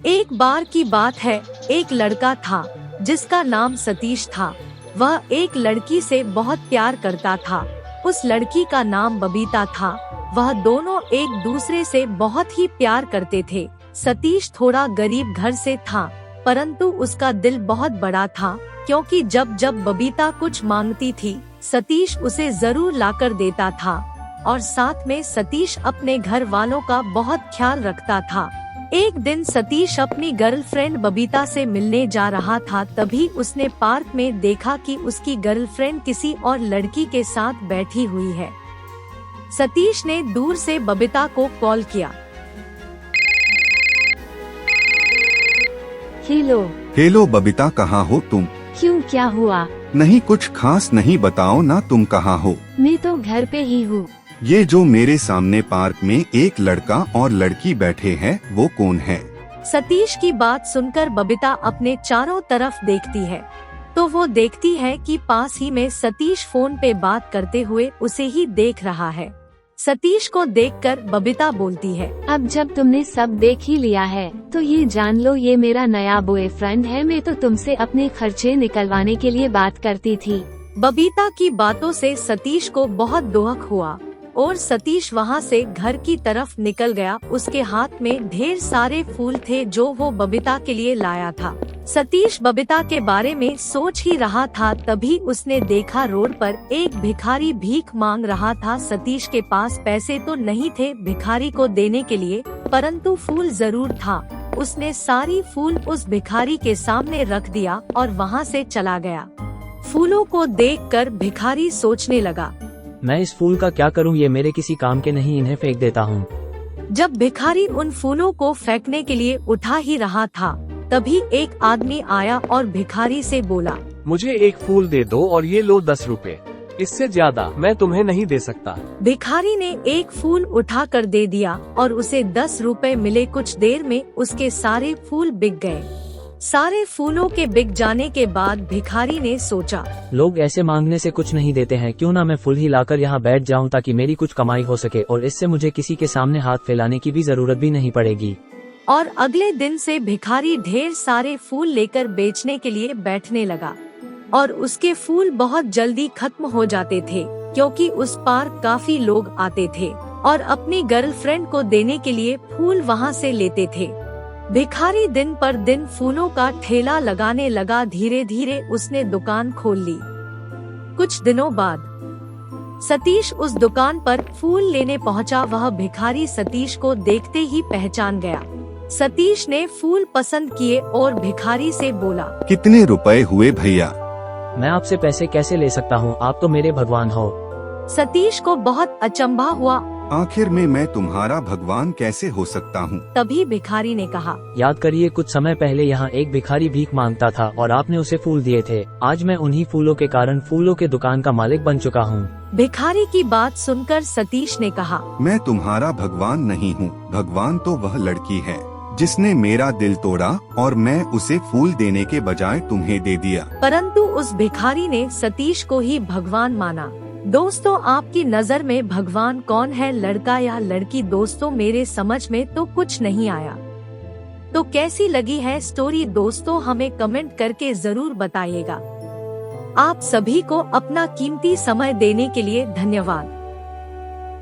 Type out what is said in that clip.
एक बार की बात है, एक लड़का था जिसका नाम सतीश था। वह एक लड़की से बहुत प्यार करता था। उस लड़की का नाम बबीता था। वह दोनों एक दूसरे से बहुत ही प्यार करते थे। सतीश थोड़ा गरीब घर से था, परंतु उसका दिल बहुत बड़ा था, क्योंकि जब जब बबीता कुछ मांगती थी, सतीश उसे जरूर लाकर देता था। और साथ में सतीश अपने घर वालों का बहुत ख्याल रखता था। एक दिन सतीश अपनी गर्लफ्रेंड बबीता से मिलने जा रहा था। तभी उसने पार्क में देखा कि उसकी गर्लफ्रेंड किसी और लड़की के साथ बैठी हुई है। सतीश ने दूर से बबीता को कॉल किया। हेलो बबीता, कहाँ हो तुम? क्यों, क्या हुआ? नहीं कुछ खास नहीं, बताओ ना तुम कहाँ हो? मैं तो घर पे ही हूँ। ये जो मेरे सामने पार्क में एक लड़का और लड़की बैठे हैं, वो कौन है? सतीश की बात सुनकर बबीता अपने चारों तरफ देखती है, तो वो देखती है कि पास ही में सतीश फोन पे बात करते हुए उसे ही देख रहा है। सतीश को देखकर बबीता बोलती है, अब जब तुमने सब देख ही लिया है, तो ये जान लो ये मेरा नया बॉयफ्रेंड है। मैं तो तुमसे अपने खर्चे निकलवाने के लिए बात करती थी। बबीता की बातों से सतीश को बहुत दुख हुआ और सतीश वहाँ से घर की तरफ निकल गया। उसके हाथ में ढेर सारे फूल थे जो वो बबीता के लिए लाया था। सतीश बबीता के बारे में सोच ही रहा था, तभी उसने देखा रोड पर एक भिखारी भीख मांग रहा था। सतीश के पास पैसे तो नहीं थे भिखारी को देने के लिए, परंतु फूल जरूर था। उसने सारी फूल उस भिखारी के सामने रख दिया और वहाँ से चला गया। फूलों को देखकर भिखारी सोचने लगा, मैं इस फूल का क्या करूं, ये मेरे किसी काम के नहीं, इन्हें फेंक देता हूं। जब भिखारी उन फूलों को फेंकने के लिए उठा ही रहा था, तभी एक आदमी आया और भिखारी से बोला, मुझे एक फूल दे दो और ये लो 10 रुपए, इससे ज्यादा मैं तुम्हें नहीं दे सकता। भिखारी ने एक फूल उठा कर दे दिया और उसे 10 रुपए मिले। कुछ देर में उसके सारे फूल बिक गए। सारे फूलों के बिक जाने के बाद भिखारी ने सोचा, लोग ऐसे मांगने से कुछ नहीं देते हैं, क्यों ना मैं फूल ही लाकर यहाँ बैठ जाऊँ ताकि मेरी कुछ कमाई हो सके और इससे मुझे किसी के सामने हाथ फैलाने की भी जरूरत भी नहीं पड़ेगी। और अगले दिन से भिखारी ढेर सारे फूल लेकर बेचने के लिए बैठने लगा और उसके फूल बहुत जल्दी खत्म हो जाते थे, क्योंकि उस पार्क काफी लोग आते थे और अपनी गर्लफ्रेंड को देने के लिए फूल वहाँ से लेते थे। भिखारी दिन पर दिन फूलों का ठेला लगाने लगा। धीरे धीरे उसने दुकान खोल ली। कुछ दिनों बाद सतीश उस दुकान पर फूल लेने पहुंचा। वह भिखारी सतीश को देखते ही पहचान गया। सतीश ने फूल पसंद किए और भिखारी से बोला, कितने रुपए हुए भैया? मैं आपसे पैसे कैसे ले सकता हूँ, आप तो मेरे भगवान हो। सतीश को बहुत अचंभा हुआ। आखिर में मैं तुम्हारा भगवान कैसे हो सकता हूँ? तभी भिखारी ने कहा, याद करिए कुछ समय पहले यहाँ एक भिखारी भीख मांगता था और आपने उसे फूल दिए थे। आज मैं उन्हीं फूलों के कारण फूलों के दुकान का मालिक बन चुका हूँ। भिखारी की बात सुनकर सतीश ने कहा, मैं तुम्हारा भगवान नहीं हूँ, भगवान तो वह लड़की है जिसने मेरा दिल तोड़ा और मैं उसे फूल देने के बजाय तुम्हें दे दिया। परंतु उस भिखारी ने सतीश को ही भगवान माना। दोस्तों, आपकी नजर में भगवान कौन है, लड़का या लड़की? दोस्तों, मेरे समझ में तो कुछ नहीं आया। तो कैसी लगी है स्टोरी दोस्तों, हमें कमेंट करके जरूर बताइएगा। आप सभी को अपना कीमती समय देने के लिए धन्यवाद।